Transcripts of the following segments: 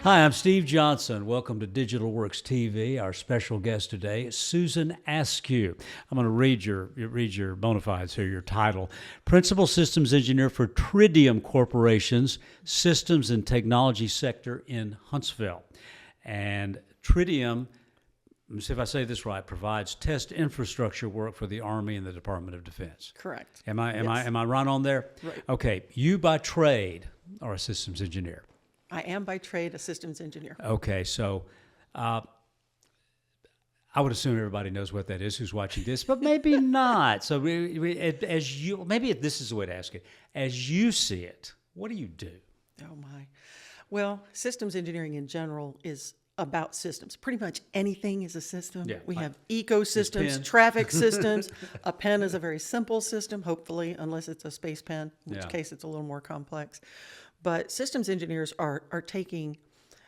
Hi, I'm Steve Johnson. Welcome to Digital Works TV. Our special guest today is Susan Askew. I'm going to read your bona fides here, your title. Principal Systems Engineer for Trideum Corporation's Systems and Technology Sector in Huntsville. And Trideum, let me see if I say this right, provides test infrastructure work for the Army and the Department of Defense. Correct. Am I right on there? Right. Okay. You by trade are a systems engineer. I am by trade a systems engineer. Okay, so I would assume everybody knows what that is who's watching this, but maybe not. So maybe this is the way to ask it. As you see it, what do you do? Oh my. Well, systems engineering in general is about systems. Pretty much anything is a system. Yeah, we like have ecosystems, traffic systems. A pen is a very simple system, hopefully, unless it's a space pen, in which case it's a little more complex. But systems engineers are taking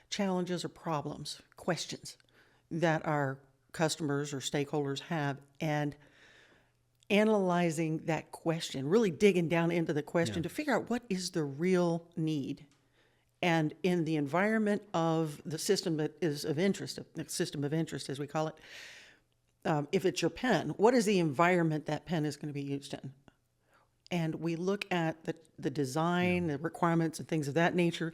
challenges or problems, questions that our customers or stakeholders have, and analyzing that question, really digging down into the question to figure out what is the real need. And in the environment of the system that is of interest, the system of interest as we call it, if it's your pen, what is the environment that pen is going to be used in? And we look at the design, the requirements and things of that nature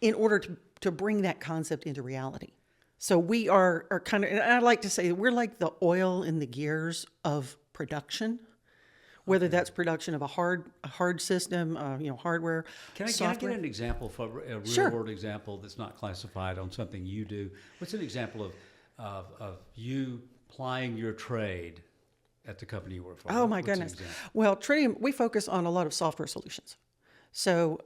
in order to bring that concept into reality. So we are kind of, and I like to say, we're like the oil in the gears of production, whether that's production of a hard system, hardware, Can I get an example, for a real-world example that's not classified on something you do? What's an example of you plying your trade at the company you work for? Oh, my goodness. Well, Tridium, we focus on a lot of software solutions. So,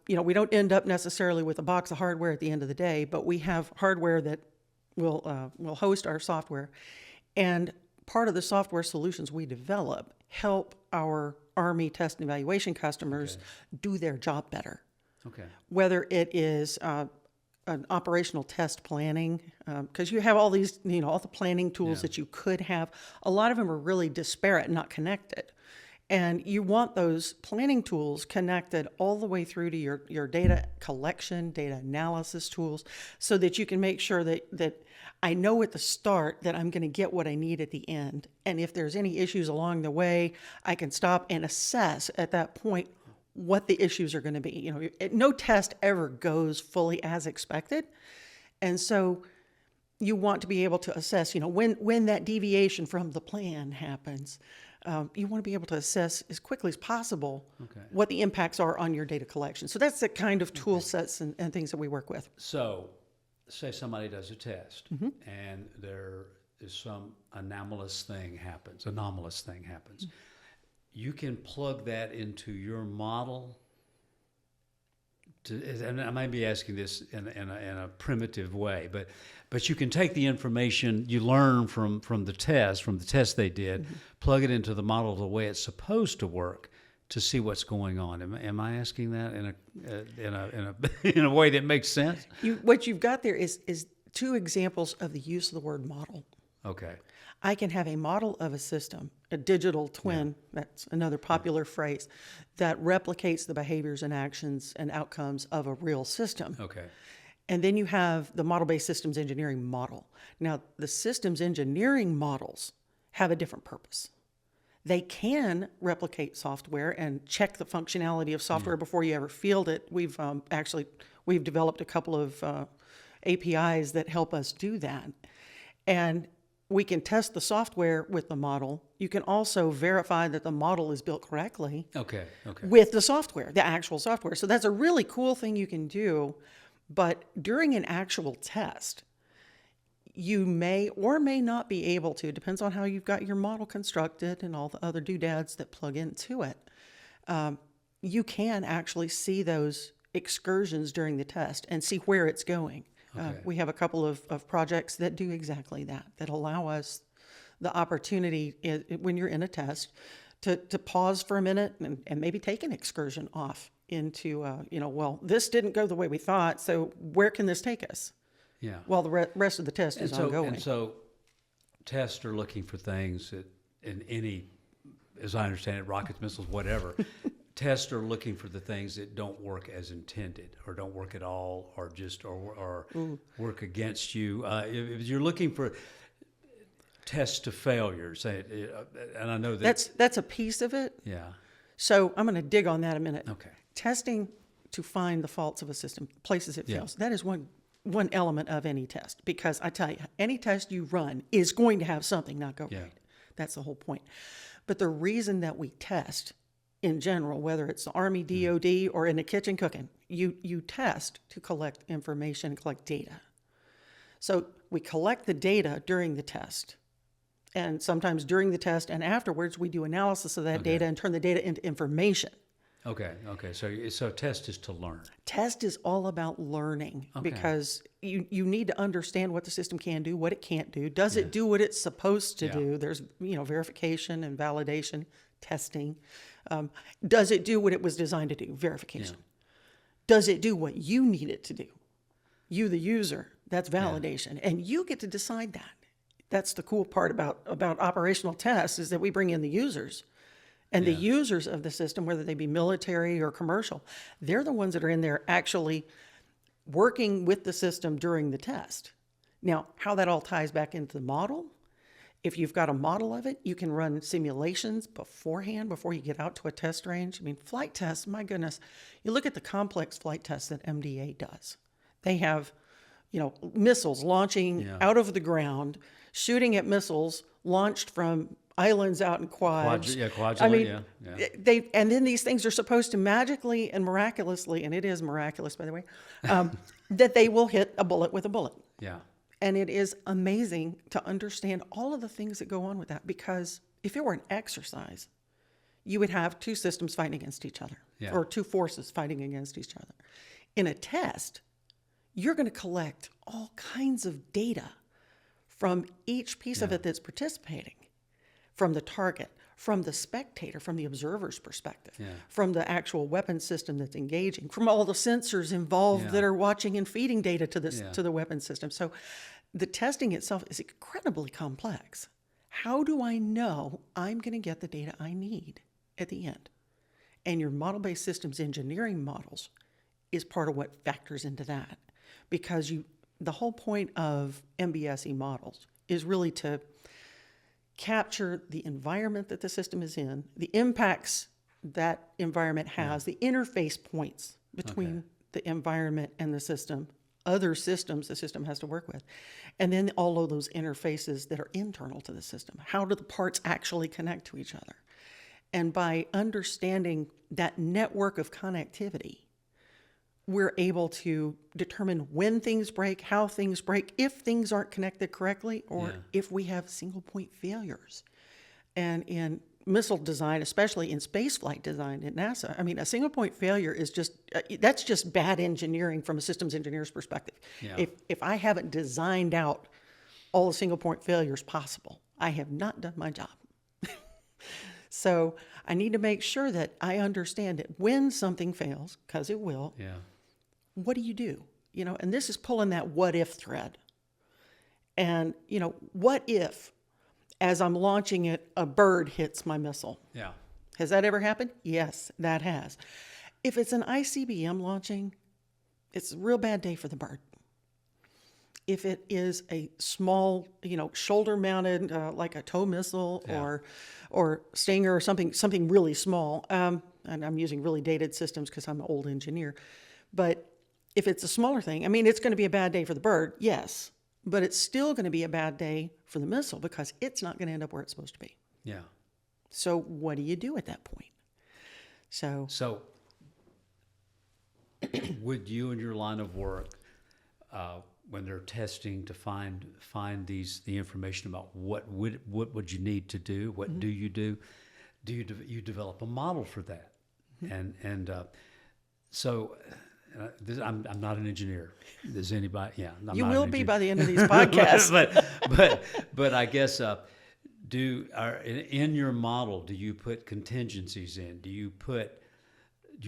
we don't end up necessarily with a box of hardware at the end of the day, but we have hardware that will host our software. And part of the software solutions we develop help our Army test and evaluation customers do their job better. Okay. Whether it is an operational test planning, because you have all these, all the planning tools that you could have. A lot of them are really disparate, not connected. And you want those planning tools connected all the way through to your data collection, data analysis tools, so that you can make sure that I know at the start that I'm going to get what I need at the end. And if there's any issues along the way, I can stop and assess at that point what the issues are going to be. No test ever goes fully as expected. And so you want to be able to assess, when that deviation from the plan happens, you want to be able to assess as quickly as possible what the impacts are on your data collection. So that's the kind of tool sets and things that we work with. So say somebody does a test and there is some anomalous thing happens. You can plug that into your model. And I might be asking this in a primitive way, but you can take the information you learn from the test they did, plug it into the model the way it's supposed to work to see what's going on. Am I asking that in a way that makes sense? What you've got there is two examples of the use of the word model. Okay. I can have a model of a system, a digital twin, that's another popular phrase, that replicates the behaviors and actions and outcomes of a real system. Okay. And then you have the model-based systems engineering model. Now, the systems engineering models have a different purpose. They can replicate software and check the functionality of software before you ever field it. We've developed a couple of APIs that help us do that. And we can test the software with the model. You can also verify that the model is built correctly with the software, the actual software. So that's a really cool thing you can do. But during an actual test, you may or may not be able to, depends on how you've got your model constructed and all the other doodads that plug into it. You can actually see those excursions during the test and see where it's going. We have a couple of projects that do exactly that allow us the opportunity when you're in a test to pause for a minute and maybe take an excursion off into, well, this didn't go the way we thought, so where can this take us? Yeah. While the rest of the test is ongoing. And so tests are looking for things that in any, as I understand it, rockets, missiles, whatever, tests are looking for the things that don't work as intended, or don't work at all, or just or work against you. If you're looking for tests to failures, and I know that's a piece of it. Yeah. So I'm going to dig on that a minute. Okay. Testing to find the faults of a system, places it fails. That is one element of any test, because I tell you, any test you run is going to have something not go right. That's the whole point. But the reason that we test in general, whether it's the Army, DOD, or in the kitchen cooking, you test to collect information, collect data. So we collect the data during the test. And sometimes during the test and afterwards, we do analysis of that data and turn the data into information. Okay. So test is to learn. Test is all about learning, because you need to understand what the system can do, what it can't do. Does it do what it's supposed to do? There's verification and validation, testing. Does it do what it was designed to do? Verification. Does it do what you need it to do? You, the user, that's validation, and you get to decide that. That's the cool part about operational tests, is that we bring in the users. And the users of the system, whether they be military or commercial, they're the ones that are in there actually working with the system during the test. Now, how that all ties back into the model, if you've got a model of it, you can run simulations beforehand, before you get out to a test range. I mean, flight tests, my goodness. You look at the complex flight tests that MDA does. They have, missiles launching out of the ground, shooting at missiles launched from islands out in quads. Quadrilla, and then these things are supposed to magically and miraculously, and it is miraculous, by the way, that they will hit a bullet with a bullet. Yeah. And it is amazing to understand all of the things that go on with that, because if it were an exercise, you would have two systems fighting against each other, or two forces fighting against each other. In a test, you're going to collect all kinds of data from each piece of it that's participating, from the target, from the spectator, from the observer's perspective, from the actual weapon system that's engaging, from all the sensors involved that are watching and feeding data to this to the weapon system. So the testing itself is incredibly complex. How do I know I'm going to get the data I need at the end? And your model-based systems engineering models is part of what factors into that, because the whole point of MBSE models is really to capture the environment that the system is in, the impacts that environment has, the interface points between the environment and the system, other systems the system has to work with, and then all of those interfaces that are internal to the system. How do the parts actually connect to each other? And by understanding that network of connectivity, we're able to determine when things break, how things break, if things aren't connected correctly, or if we have single point failures. And in missile design, especially in spaceflight design at NASA, I mean, a single point failure is that's just bad engineering from a systems engineer's perspective. If I haven't designed out all the single point failures possible, I have not done my job. So I need to make sure that I understand that when something fails, because it will, what do you do? And this is pulling that what if thread. And, what if, as I'm launching it, a bird hits my missile? Yeah. Has that ever happened? Yes, that has. If it's an ICBM launching, it's a real bad day for the bird. If it is a small, shoulder-mounted, like a tow missile or Stinger or something really small, and I'm using really dated systems because I'm an old engineer, but if it's a smaller thing, I mean, it's going to be a bad day for the bird, yes, but it's still going to be a bad day for the missile, because it's not going to end up where it's supposed to be. Yeah. So what do you do at that point? So would you in your line of work, when they're testing to find the information about what would you need to do, what do you do you develop a model for that? So I'm not an engineer. Does anybody? Yeah, you will be by the end of these podcasts. but I guess in your model, do you put contingencies in? Do you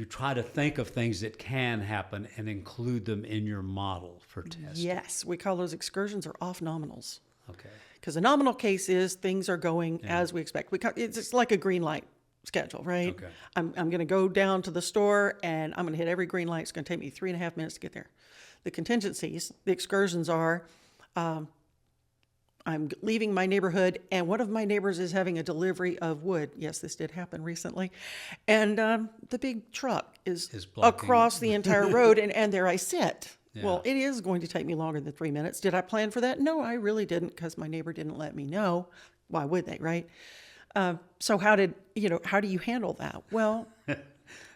try to think of things that can happen and include them in your model for testing? Yes, we call those excursions or off nominals. Okay. Because a nominal case is things are going as we expect. It's like a green light schedule, right? Okay. I'm going to go down to the store and I'm going to hit every green light. It's going to take me 3.5 minutes to get there. The contingencies, the excursions are, I'm leaving my neighborhood and one of my neighbors is having a delivery of wood. Yes, this did happen recently. And the big truck is blocking across the entire road and there I sit. Yeah. Well, it is going to take me longer than 3 minutes. Did I plan for that? No, I really didn't because my neighbor didn't let me know. Why would they, right? So how do you handle that? Well,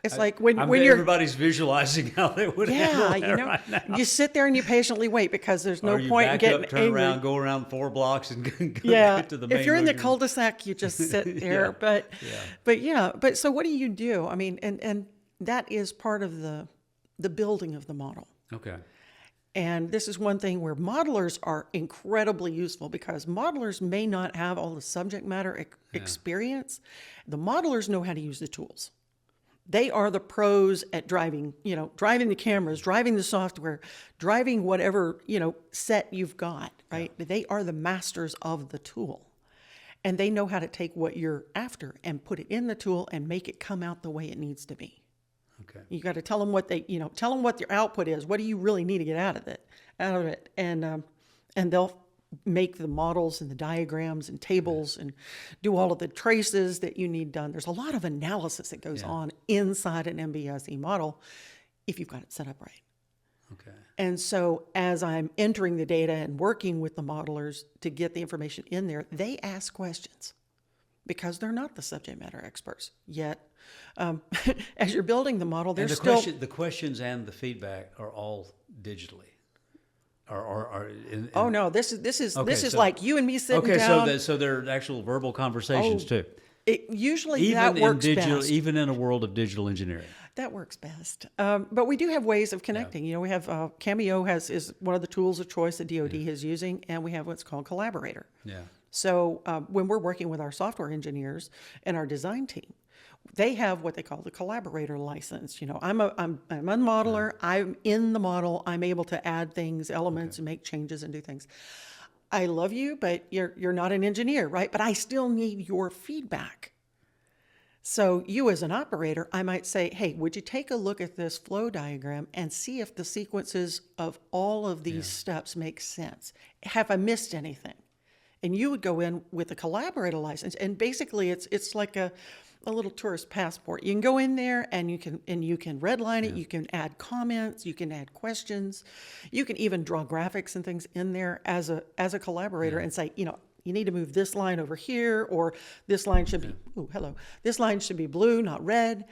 it's like when you're everybody's visualizing how they would handle it right now. you sit there and you patiently wait because there's no Or you point in back getting up, turn angry. around, go around 4 blocks and go get to the main If you're in the road. cul-de-sac, you just sit there. But so what do you do? I mean, and that is part of the building of the model. Okay. And this is one thing where modelers are incredibly useful because modelers may not have all the subject matter experience. The modelers know how to use the tools. They are the pros at driving the cameras, driving the software, driving whatever, set you've got, right? Yeah. They are the masters of the tool. And they know how to take what you're after and put it in the tool and make it come out the way it needs to be. Okay. You got to tell them what tell them what your output is. What do you really need to get out of it? And they'll make the models and the diagrams and tables and do all of the traces that you need done. There's a lot of analysis that goes on inside an MBSE model if you've got it set up right. Okay. And so as I'm entering the data and working with the modelers to get the information in there, they ask questions because they're not the subject matter experts yet. As you're building the model, there's the questions and the feedback are all digitally. Oh no, this is like you and me sitting down. So they're actual verbal conversations too. Usually that works best. Even in a world of digital engineering. That works best. But we do have ways of connecting. Yeah. We have Cameo is one of the tools of choice that DoD is using, and we have what's called Collaborator. Yeah. So when we're working with our software engineers and our design team, they have what they call the collaborator license. I'm a modeler. I'm in the model. I'm able to add things, elements, and make changes and do things. I love you, but you're not an engineer, right? But I still need your feedback. So you as an operator, I might say, hey, would you take a look at this flow diagram and see if the sequences of all of these steps make sense? Have I missed anything? And you would go in with a collaborator license, and basically it's like a little tourist passport. You can go in there and you can redline it. You can add comments. You can add questions. You can even draw graphics and things in there as a collaborator and say, you need to move this line over here, or this line should be this line should be blue, not red.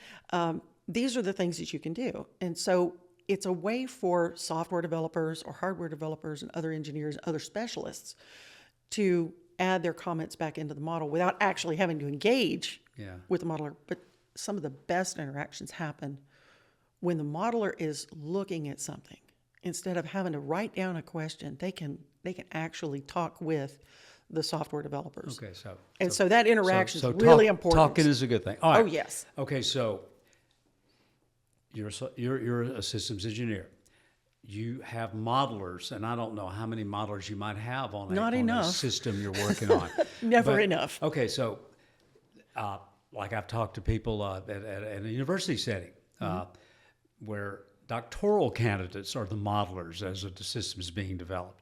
These are the things that you can do, and so it's a way for software developers or hardware developers and other engineers, other specialists, to add their comments back into the model without actually having to engage with the modeler. But some of the best interactions happen when the modeler is looking at something. Instead of having to write down a question, they can actually talk with the software developers. Okay, so that interaction is really important. Talking is a good thing. All right. Oh yes. Okay, so you're a systems engineer. You have modelers, and I don't know how many modelers you might have on a system you're working on. Never enough. Okay, so like I've talked to people at a university setting where doctoral candidates are the modelers as the system is being developed.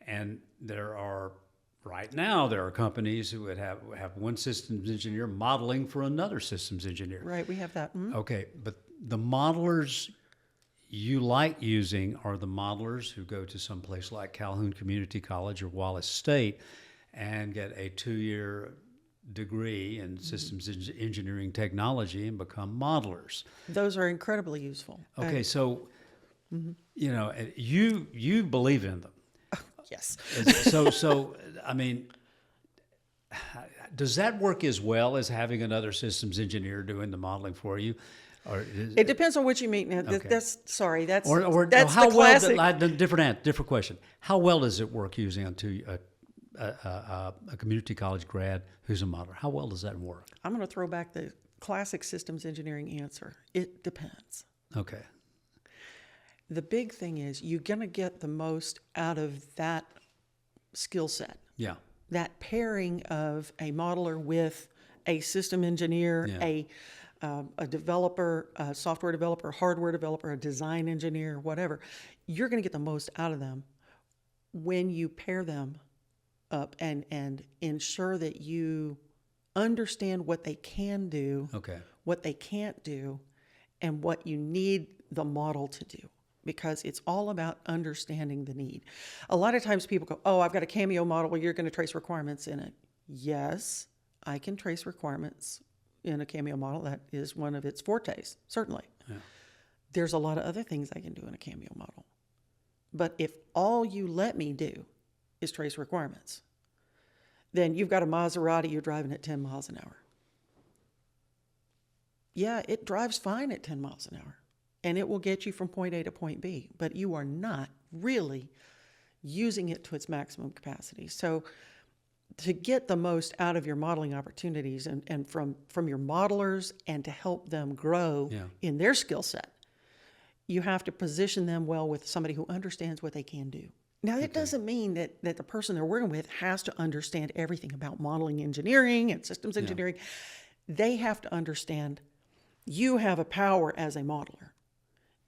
And there are companies who would have one systems engineer modeling for another systems engineer. Right, we have that. Mm-hmm. Okay, but the modelers you like using are the modelers who go to some place like Calhoun Community College or Wallace State and get a 2-year degree in systems engineering technology and become modelers. Those are incredibly useful. Okay, so you believe in them. Yes. So I mean, does that work as well as having another systems engineer doing the modeling for you? Or it depends on what you mean. Now, okay. That's how the classic. Different question. How well does it work using a community college grad who's a modeler? How well does that work? I'm going to throw back the classic systems engineering answer. It depends. Okay. The big thing is you're going to get the most out of that skill set. Yeah. That pairing of a modeler with a system engineer, Yeah. a developer, a software developer, hardware developer, a design engineer, whatever, you're going to get the most out of them when you pair them up and ensure that you understand what they can do, Okay. what they can't do, and what you need the model to do. Because it's all about understanding the need. A lot of times people go, oh, I've got a Cameo model where you're going to trace requirements in it. Yes, I can trace requirements in a Cameo model. That is one of its fortes, certainly. Yeah. There's a lot of other things I can do in a Cameo model. But if all you let me do is trace requirements, then you've got a Maserati you're driving at 10 miles an hour. Yeah, it drives fine at 10 miles an hour, and it will get you from point A to point B, but you are not really using it to its maximum capacity. So to get the most out of your modeling opportunities and from your modelers and to help them grow in their skill set, you have to position them well with somebody who understands what they can do. Now, that doesn't mean that the person they're working with has to understand everything about modeling engineering and systems engineering. They have to understand you have a power as a modeler,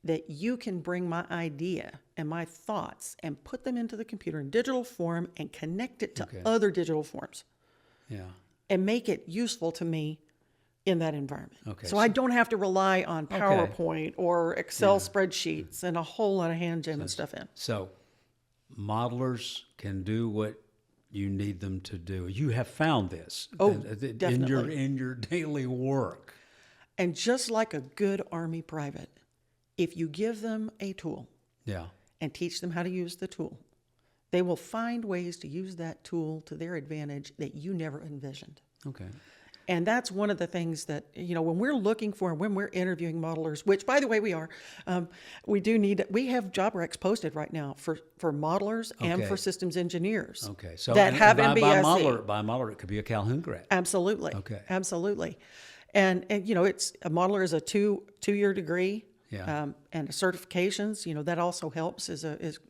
that you can bring my idea and my thoughts and put them into the computer in digital form and connect it to other digital forms. Yeah. And make it useful to me in that environment. Okay. So I don't have to rely on PowerPoint or Excel spreadsheets and a whole lot of hand jamming stuff in. So modelers can do what you need them to do. You have found this Definitely. in your daily work. And just like a good Army private, if you give them a tool and teach them how to use the tool, they will find ways to use that tool to their advantage that you never envisioned. Okay. And that's one of the things that, when we're looking for, when we're interviewing modelers, which, by the way, we are, we have job recs posted right now for modelers and for systems engineers. Okay. So that have by MBSE. By modeler, it could be a Calhoun grad. Absolutely. Okay. Absolutely. And it's a modeler is a two-year degree. Yeah. And certifications, that also helps as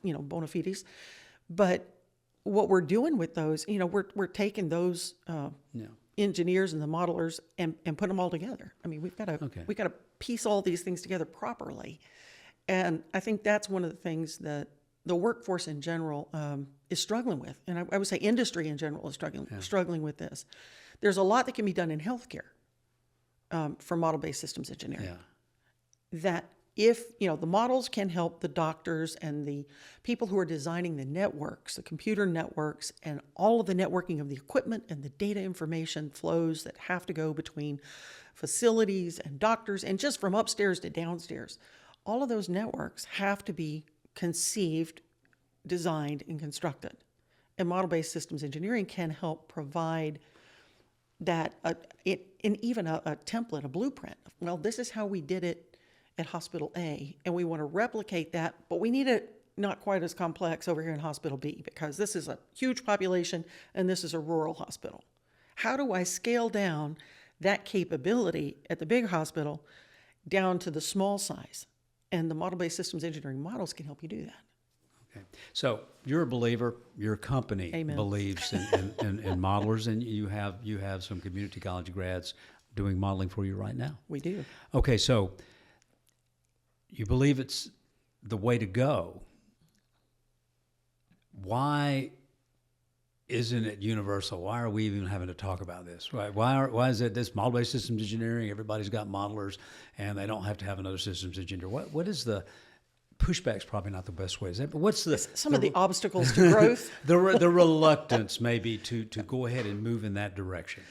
bona fides. But what we're doing with those, we're taking those engineers and the modelers and put them all together. I mean, we've got to piece all these things together properly. And I think that's one of the things that the workforce in general is struggling with. And I would say industry in general is struggling with this. There's a lot that can be done in healthcare for model-based systems engineering. Yeah. That if, the models can help the doctors and the people who are designing the networks, the computer networks, and all of the networking of the equipment and the data information flows that have to go between facilities and doctors and just from upstairs to downstairs, all of those networks have to be conceived, designed, and constructed. And model-based systems engineering can help provide that, even a template, a blueprint. Well, this is how we did it at Hospital A, and we want to replicate that, but we need it not quite as complex over here in Hospital B because this is a huge population and this is a rural hospital. How do I scale down that capability at the big hospital down to the small size? And the model-based systems engineering models can help you do that. Okay. So you're a believer. Your company Amen. believes in modelers, and you have some community college grads doing modeling for you right now. We do. Okay, so you believe it's the way to go. Why isn't it universal? Why are we even having to talk about this? Right? Why is it this model-based systems engineering? Everybody's got modelers, and they don't have to have another systems engineer. What is the pushback's probably not the best way. Is that? But what's some of the obstacles to growth? the reluctance maybe to go ahead and move in that direction.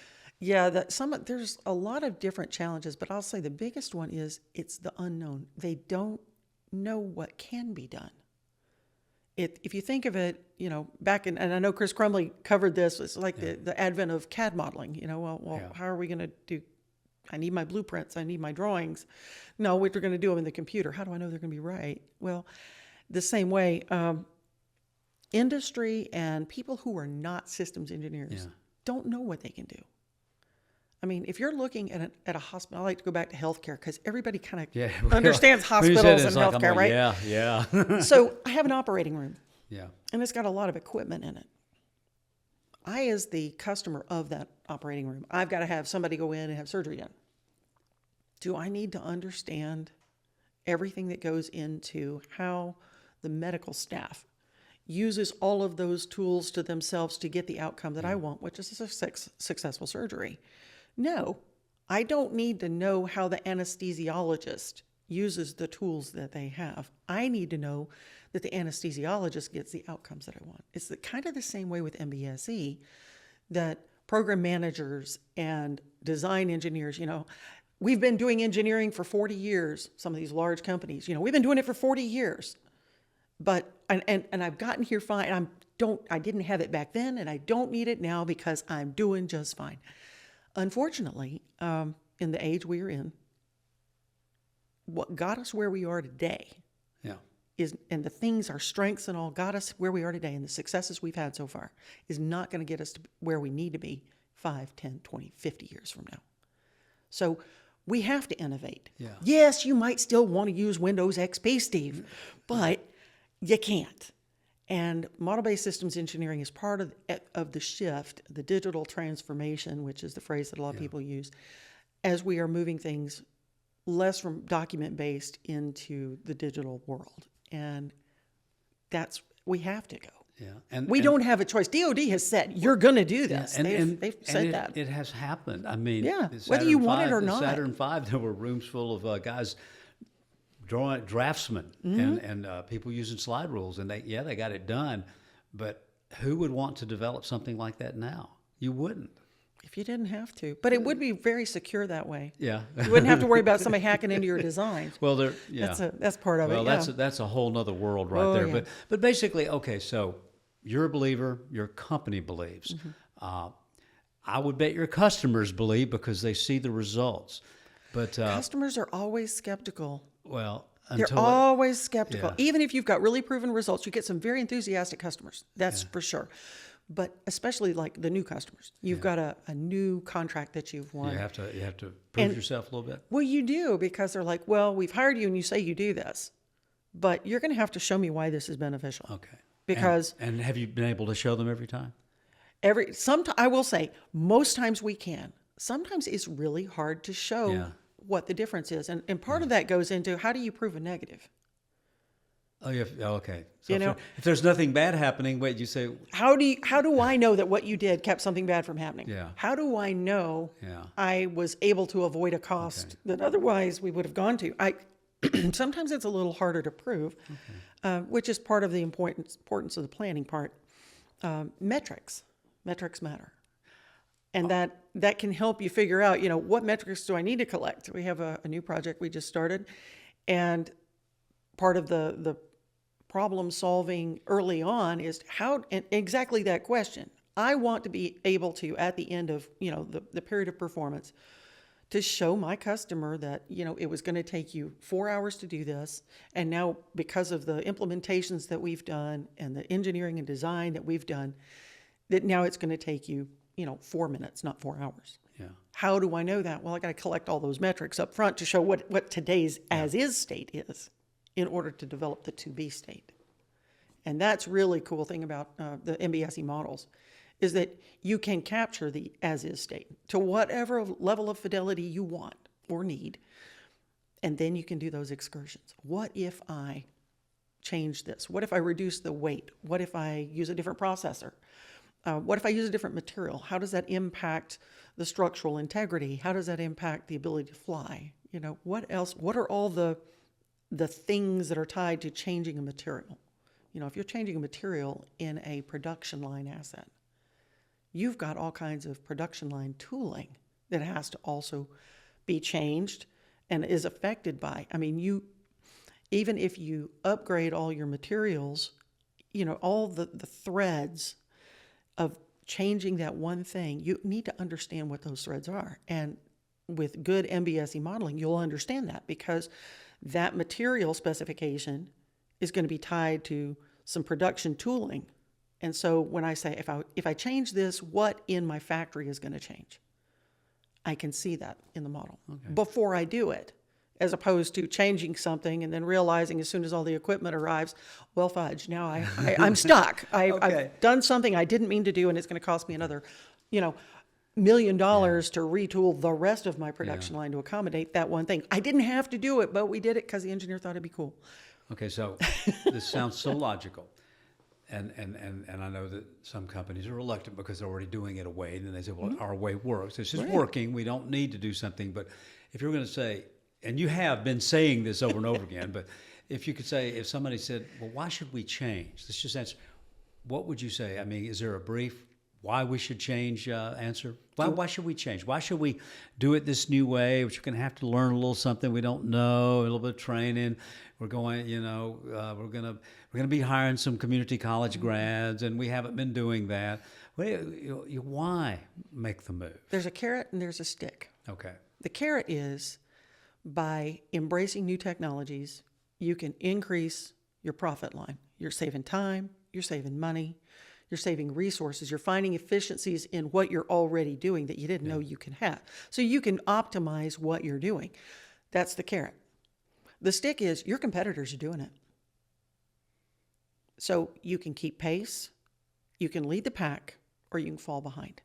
Yeah, there's a lot of different challenges, but I'll say the biggest one is it's the unknown. They don't know what can be done. If you think of it, back in, and I know Chris Crumley covered this, it's like the advent of CAD modeling. How are we going to do? I need my blueprints. I need my drawings. No, we're going to do them in the computer. How do I know they're going to be right? Well, the same way, industry and people who are not systems engineers don't know what they can do. I mean, if you're looking at a hospital, I like to go back to healthcare because everybody kind of understands hospitals and healthcare, right? Yeah. So I have an operating room. Yeah. And it's got a lot of equipment in it. I, as the customer of that operating room, I've got to have somebody go in and have surgery done. Do I need to understand everything that goes into how the medical staff uses all of those tools to themselves to get the outcome that I want, which is a successful surgery? No, I don't need to know how the anesthesiologist uses the tools that they have. I need to know that the anesthesiologist gets the outcomes that I want. It's kind of the same way with MBSE, that program managers and design engineers, we've been doing engineering for 40 years. Some of these large companies, we've been doing it for 40 years. But, and I've gotten here fine. I didn't have it back then, and I don't need it now because I'm doing just fine. Unfortunately, in the age we are in, what got us where we are today and the things, our strengths and all, got us where we are today, and the successes we've had so far is not going to get us to where we need to be 5, 10, 20, 50 years from now. So we have to innovate. Yeah. Yes, you might still want to use Windows XP, Steve, but you can't. And model-based systems engineering is part of the shift, the digital transformation, which is the phrase that a lot of people use, as we are moving things less from document-based into the digital world. And we have to go. Yeah, and we don't have a choice. DOD has said, you're going to do this. They've said that. It has happened. I mean, whether you want it or not. Saturn V, there were rooms full of guys, draftsmen, and people using slide rules, and they got it done. But who would want to develop something like that now? You wouldn't. If you didn't have to. But it would be very secure that way. Yeah. You wouldn't have to worry about somebody hacking into your designs. Well, that's part of it. Well, that's a whole nother world right there. Yeah. But basically, okay, so you're a believer, your company believes. I would bet your customers believe because they see the results. But customers are always skeptical. Well, they're always skeptical. Even if you've got really proven results, you get some very enthusiastic customers. That's for sure. But especially like the new customers, you've got a new contract that you've won. You have to prove yourself a little bit. Well, you do, because they're like, well, we've hired you and you say you do this, but you're going to have to show me why this is beneficial. Okay. Because and have you been able to show them every time? I will say most times we can. Sometimes it's really hard to show what the difference is, and part of that goes into how do you prove a negative. Oh, yeah. Okay. So if there's nothing bad happening, you say, how do I know that what you did kept something bad from happening? Yeah. How do I know I was able to avoid a cost that otherwise we would have gone to? Sometimes it's a little harder to prove, which is part of the importance of the planning part. Metrics matter. And that can help you figure out, what metrics do I need to collect? We have a new project we just started, and part of the problem solving early on is and exactly that question. I want to be able to, at the end of, the period of performance, to show my customer that, it was going to take you 4 hours to do this. And now because of the implementations that we've done and the engineering and design that we've done, that now it's going to take you, 4 minutes, not 4 hours. Yeah. How do I know that? Well, I got to collect all those metrics up front to show what today's as-is state is in order to develop the to-be state. And that's really cool thing about the MBSE models, is that you can capture the as-is state to whatever level of fidelity you want or need, and then you can do those excursions. What if I change this? What if I reduce the weight? What if I use a different processor? What if I use a different material? How does that impact the structural integrity? How does that impact the ability to fly? What else? What are all the things that are tied to changing a material? If you're changing a material in a production line asset, you've got all kinds of production line tooling that has to also be changed and is affected by. Even if you upgrade all your materials, all the threads of changing that one thing, you need to understand what those threads are. And with good MBSE modeling, you'll understand that, because that material specification is going to be tied to some production tooling. And so when I say, if I change this, what in my factory is going to change? I can see that in the model before I do it. as opposed to changing something and then realizing as soon as all the equipment arrives, well, fudge, now I'm stuck. I've done something I didn't mean to do, and it's going to cost me another, $1 million to retool the rest of my production line to accommodate that one thing. I didn't have to do it, but we did it because the engineer thought it'd be cool. Okay, so this sounds so logical. And I know that some companies are reluctant because they're already doing it a way, and then they say, well, our way works. It's just working. We don't need to do something. But if you're going to say, and you have been saying this over and over again, but if you could say, if somebody said, well, why should we change? Let's just answer. What would you say? I mean, is there a brief why we should change answer? Why should we change? Why should we do it this new way, which you're going to have to learn a little something we don't know, a little bit of training. We're going, we're going to be hiring some community college grads, and we haven't been doing that. Why make the move? There's a carrot and there's a stick. Okay. The carrot is by embracing new technologies, you can increase your profit line. You're saving time, you're saving money, you're saving resources, you're finding efficiencies in what you're already doing that you didn't know you can have. So you can optimize what you're doing. That's the carrot. The stick is your competitors are doing it. So you can keep pace, you can lead the pack, or you can fall behind.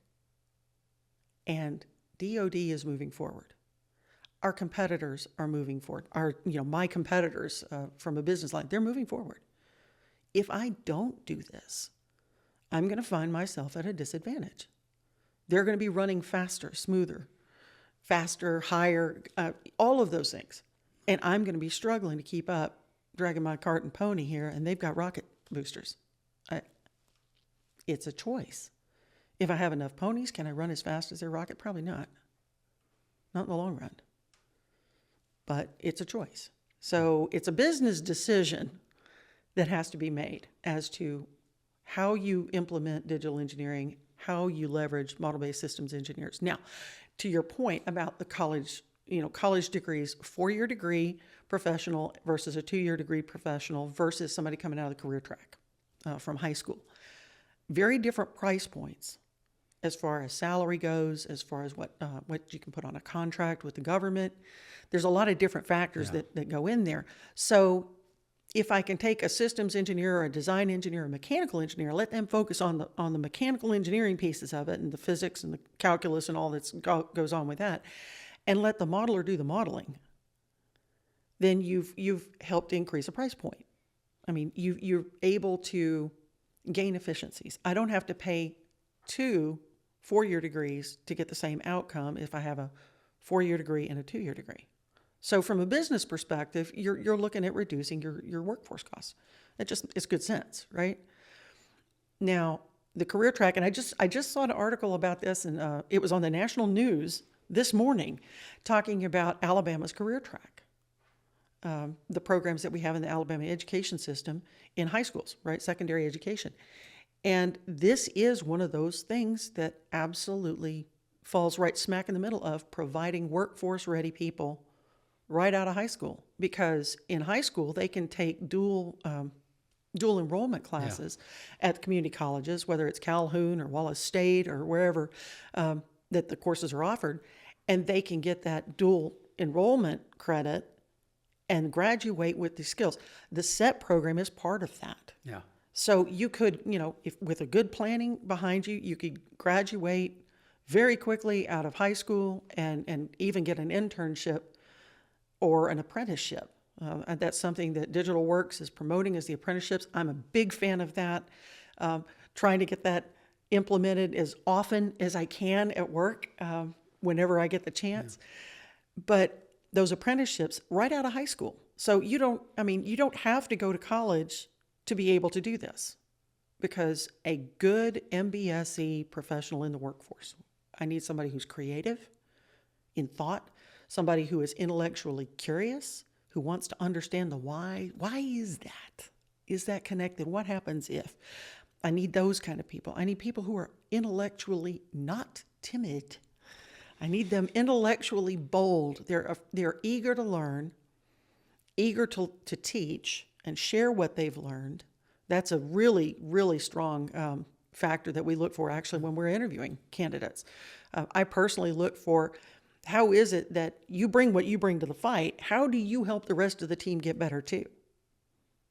And DoD is moving forward. Our competitors are moving forward. My competitors from a business line, they're moving forward. If I don't do this, I'm going to find myself at a disadvantage. They're going to be running faster, smoother, faster, higher, all of those things. And I'm going to be struggling to keep up, dragging my cart and pony here, and they've got rocket boosters. It's a choice. If I have enough ponies, can I run as fast as their rocket? Probably not. Not in the long run. But it's a choice. So it's a business decision that has to be made as to how you implement digital engineering, how you leverage model-based systems engineers. Now, to your point about the college degrees, 4-year degree professional versus a 2-year degree professional versus somebody coming out of the career track from high school. Very different price points as far as salary goes, as far as what you can put on a contract with the government. There's a lot of different factors that go in there. So if I can take a systems engineer or a design engineer or a mechanical engineer, let them focus on the mechanical engineering pieces of it and the physics and the calculus and all that goes on with that, and let the modeler do the modeling, then you've helped increase a price point. I mean, you're able to gain efficiencies. I don't have to pay 2 4-year degrees to get the same outcome if I have a 4-year degree and a 2-year degree. So from a business perspective, you're looking at reducing your workforce costs. It's good sense, right? Now, the career track, and I just saw an article about this, and it was on the national news this morning, talking about Alabama's career track, the programs that we have in the Alabama education system in high schools, right? Secondary education. And this is one of those things that absolutely falls right smack in the middle of providing workforce-ready people right out of high school, because in high school they can take dual enrollment classes at community colleges, whether it's Calhoun or Wallace State or wherever that the courses are offered, and they can get that dual enrollment credit and graduate with the skills. The SET program is part of that. Yeah. So you could, if with a good planning behind you, you could graduate very quickly out of high school and even get an internship or an apprenticeship. And that's something that Digital Works is promoting, is the apprenticeships. I'm a big fan of that. Trying to get that implemented as often as I can at work whenever I get the chance. Yeah. But those apprenticeships right out of high school. So you don't have to go to college to be able to do this, because a good MBSE professional in the workforce, I need somebody who's creative in thought, somebody who is intellectually curious, who wants to understand the why. Why is that? Is that connected? What happens if? I need those kind of people. I need people who are intellectually not timid. I need them intellectually bold. They're eager to learn, eager to teach and share what they've learned. That's a really, really strong factor that we look for actually when we're interviewing candidates. I personally look for How is it that you bring what you bring to the fight? How do you help the rest of the team get better too?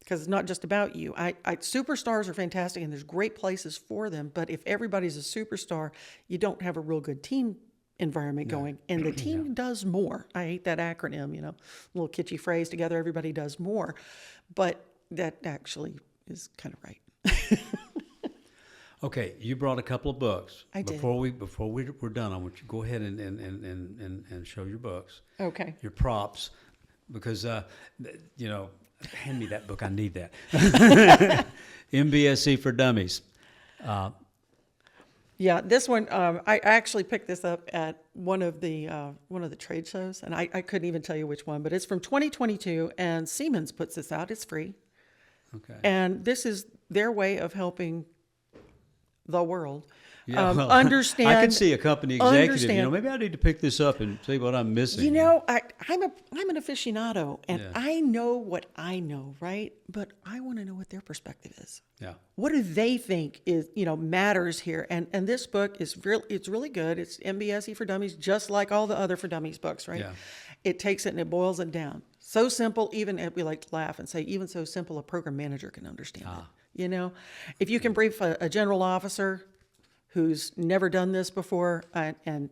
Because it's not just about you. Superstars are fantastic and there's great places for them. But if everybody's a superstar, you don't have a real good team environment going. And the team does more. I hate that acronym, little kitschy phrase, together everybody does more. But that actually is kind of right. Okay, you brought a couple of books. I did. Before we're done, I want you to go ahead and show your books. Okay. Your props, because hand me that book. I need that. MBSE for Dummies. Yeah, this one I actually picked this up at one of the trade shows, and I couldn't even tell you which one, but it's from 2022, and Siemens puts this out. It's free. Okay. And this is their way of helping the world understand. I can see a company executive. Maybe I need to pick this up and see what I'm missing. I'm an aficionado, and I know what I know, right? But I want to know what their perspective is. Yeah. What do they think is matters here? And this book is it's really good. It's MBSE for Dummies, just like all the other for Dummies books, right? Yeah. It takes it and it boils it down. So simple, even we like to laugh and say, even so simple, a program manager can understand it. If you can brief a general officer who's never done this before, and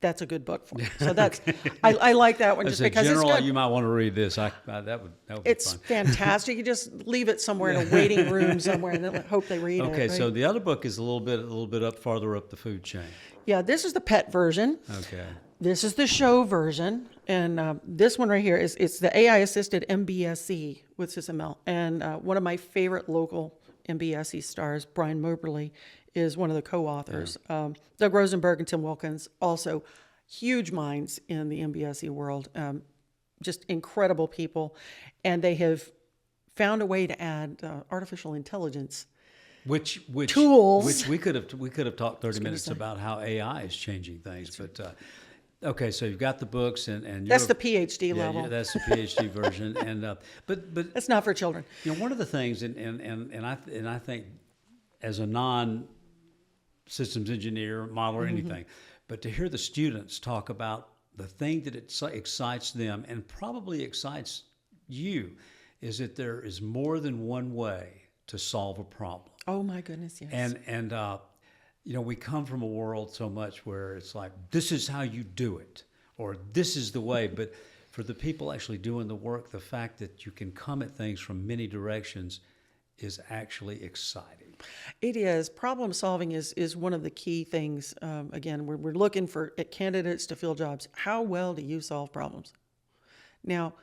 that's a good book for him. So that's I like that one just because general, it's good. You might want to read this. That would be it's fun. Fantastic. You just leave it somewhere in a waiting room somewhere, and then hope they read it. Okay, right? so the other book is a little bit up farther up the food chain. Yeah, this is the pet version. Okay. This is the show version, and this one right here it's the AI assisted MBSE with SysML, and one of my favorite local MBSE stars, Brian Moberly, is one of the co-authors. Yeah. Doug Rosenberg and Tim Wilkins, also huge minds in the MBSE world, just incredible people, and they have found a way to add artificial intelligence. Which tools. Which we could have talked 30 minutes about how AI is changing things, but. Okay, so you've got the books, and that's the PhD level. Yeah, that's the PhD version, and but it's not for children. One of the things, and I think, as a non-systems engineer, modeler, anything, but to hear the students talk about the thing that excites them and probably excites you, is that there is more than one way to solve a problem. Oh my goodness, yes. And we come from a world so much where it's like, this is how you do it, or this is the way. But for the people actually doing the work, the fact that you can come at things from many directions is actually exciting. It is. Problem solving is one of the key things. Again, we're looking at candidates to fill jobs. How well do you solve problems? Now,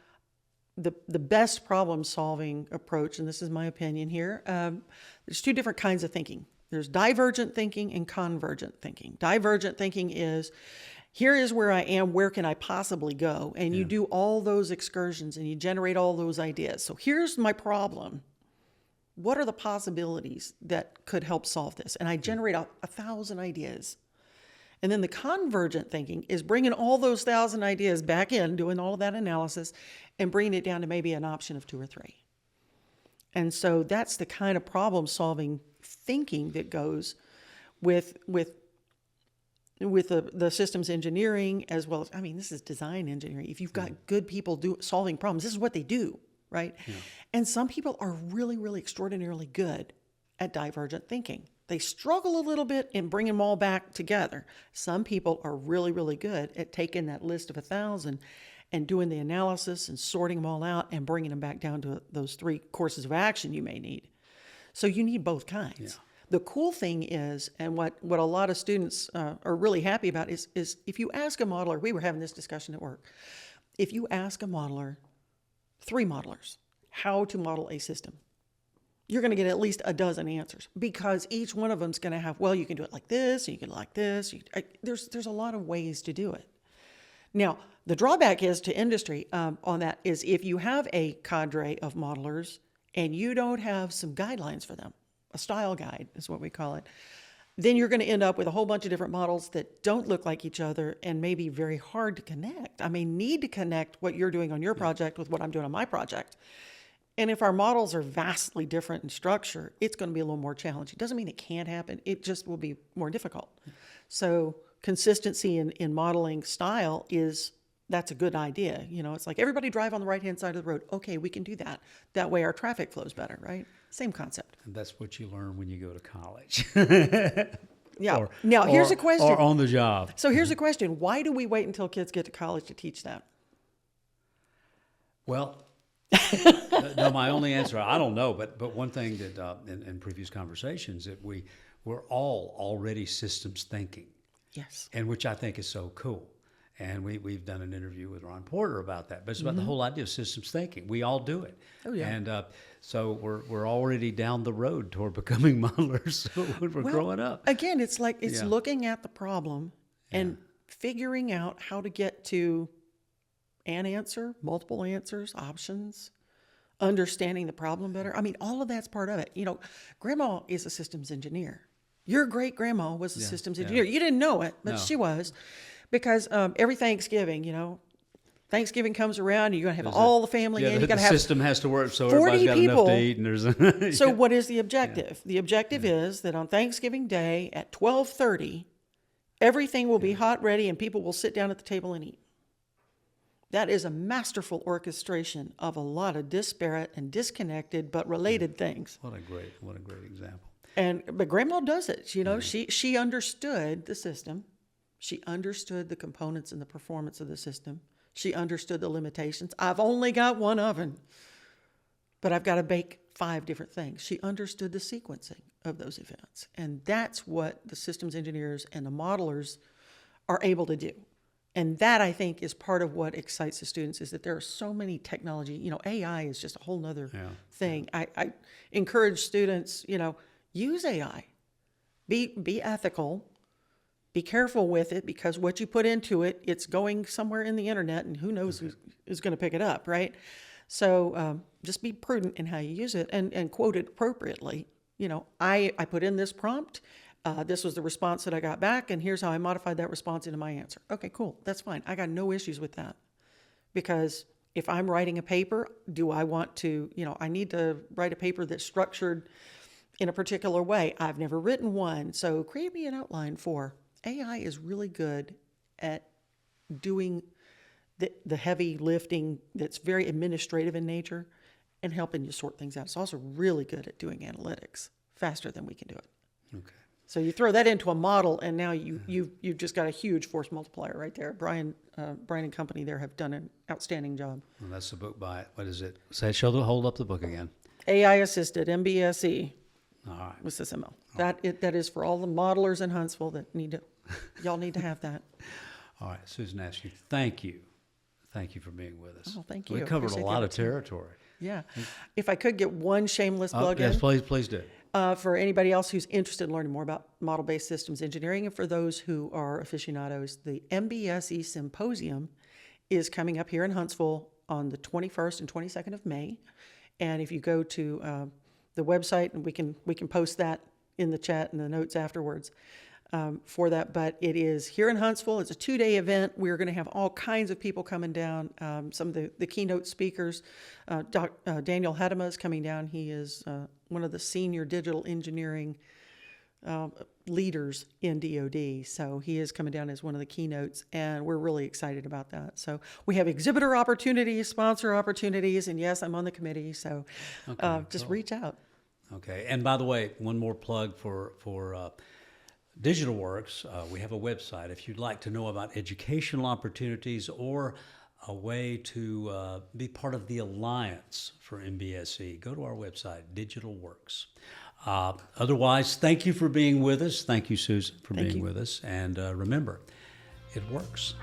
the best problem solving approach, and this is my opinion here, there's two different kinds of thinking. There's divergent thinking and convergent thinking. Divergent thinking is, here is where I am, where can I possibly go? And you do all those excursions and you generate all those ideas. So here's my problem. What are the possibilities that could help solve this? And I generate 1,000 ideas. And then the convergent thinking is bringing all those 1,000 ideas back in, doing all of that analysis, and bringing it down to maybe an option of 2 or 3. And so that's the kind of problem solving thinking that goes with the systems engineering, as well as, this is design engineering. If you've got good people solving problems, this is what they do, right? Yeah. And some people are really, really extraordinarily good at divergent thinking. They struggle a little bit in bringing them all back together. Some people are really, really good at taking that list of 1,000 and doing the analysis and sorting them all out and bringing them back down to those 3 courses of action you may need. So you need both kinds. Yeah. The cool thing is, and what a lot of students are really happy about is if you ask a modeler, we were having this discussion at work, if you ask a modeler, 3 modelers, how to model a system, you're going to get at least a dozen answers, because each one of them is going to have, well, you can do it like this, and you can like this. There's a lot of ways to do it. Now, the drawback is to industry on that is if you have a cadre of modelers and you don't have some guidelines for them, a style guide is what we call it, then you're going to end up with a whole bunch of different models that don't look like each other and may be very hard to connect. I may need to connect what you're doing on your project with what I'm doing on my project. And if our models are vastly different in structure, it's going to be a little more challenging. It doesn't mean it can't happen. It just will be more difficult. So consistency in modeling style that's a good idea. It's like everybody drive on the right-hand side of the road. Okay, we can do that. That way our traffic flows better, right? Same concept. And that's what you learn when you go to college. Yeah. Now, here's a question. Or on the job. So here's a question. Why do we wait until kids get to college to teach that? Well, no, my only answer, I don't know. But one thing that in previous conversations that we're all already systems thinking. Yes. And which I think is so cool. And we've done an interview with Ron Porter about that. But it's about the whole idea of systems thinking. We all do it. Oh, yeah. And so we're already down the road toward becoming modelers when we're growing up. Again, it's like it's looking at the problem and figuring out how to get to an answer, multiple answers, options, understanding the problem better. I mean, all of that's part of it. Grandma is a systems engineer. Your great-grandma was a systems engineer. You didn't know it, but she was. Because every Thanksgiving, Thanksgiving comes around, and you're going to have all the family in. You got to have system has to work so everybody's got enough to eat. And So what is the objective? The objective is that on Thanksgiving Day at 12:30, everything will be hot, ready, and people will sit down at the table and eat. That is a masterful orchestration of a lot of disparate and disconnected but related things. What a great example. But Grandma does it. She understood the system. She understood the components and the performance of the system. She understood the limitations. I've only got one oven, but I've got to bake 5 different things. She understood the sequencing of those events. And that's what the systems engineers and the modelers are able to do. And that, I think, is part of what excites the students, is that there are so many technology. AI is just a whole nother thing. I encourage students, use AI. Be ethical. Be careful with it, because what you put into it, it's going somewhere in the internet, and who knows who's going to pick it up, right? So just be prudent in how you use it and quote it appropriately. I put in this prompt. This was the response that I got back, and here's how I modified that response into my answer. Okay, cool. That's fine. I got no issues with that. Because if I'm writing a paper, do I want to, I need to write a paper that's structured in a particular way. I've never written one, so create me an outline for. AI is really good at doing the heavy lifting that's very administrative in nature and helping you sort things out. It's also really good at doing analytics faster than we can do it. Okay. So you throw that into a model, and now you've just got a huge force multiplier right there. Brian and company there have done an outstanding job. Well, that's the book by, what is it? Hold up the book again. AI assisted MBSE. All right. With SysML. That is for all the modelers in Huntsville that y'all need to have that. All right, Susan Askew, thank you. Thank you for being with us. Oh, thank you. We covered a lot of territory. Yeah. If I could get one shameless plug in. Yes, please do. For anybody else who's interested in learning more about model-based systems engineering, and for those who are aficionados, the MBSE Symposium is coming up here in Huntsville on the 21st and 22nd of May. And if you go to the website, and we can post that in the chat and the notes afterwards for that. But it is here in Huntsville. It's a 2-day event. We're going to have all kinds of people coming down. Some of the keynote speakers, Daniel Hedema is coming down. He is one of the senior digital engineering leaders in DoD. So he is coming down as one of the keynotes, and we're really excited about that. So we have exhibitor opportunities, sponsor opportunities, and yes, I'm on the committee. So just reach out. Okay. And by the way, one more plug for Digital Works. We have a website. If you'd like to know about educational opportunities or a way to be part of the Alliance for MBSE, go to our website, Digital Works. Otherwise, thank you for being with us. Thank you, Susan, for being with us. And remember, it works.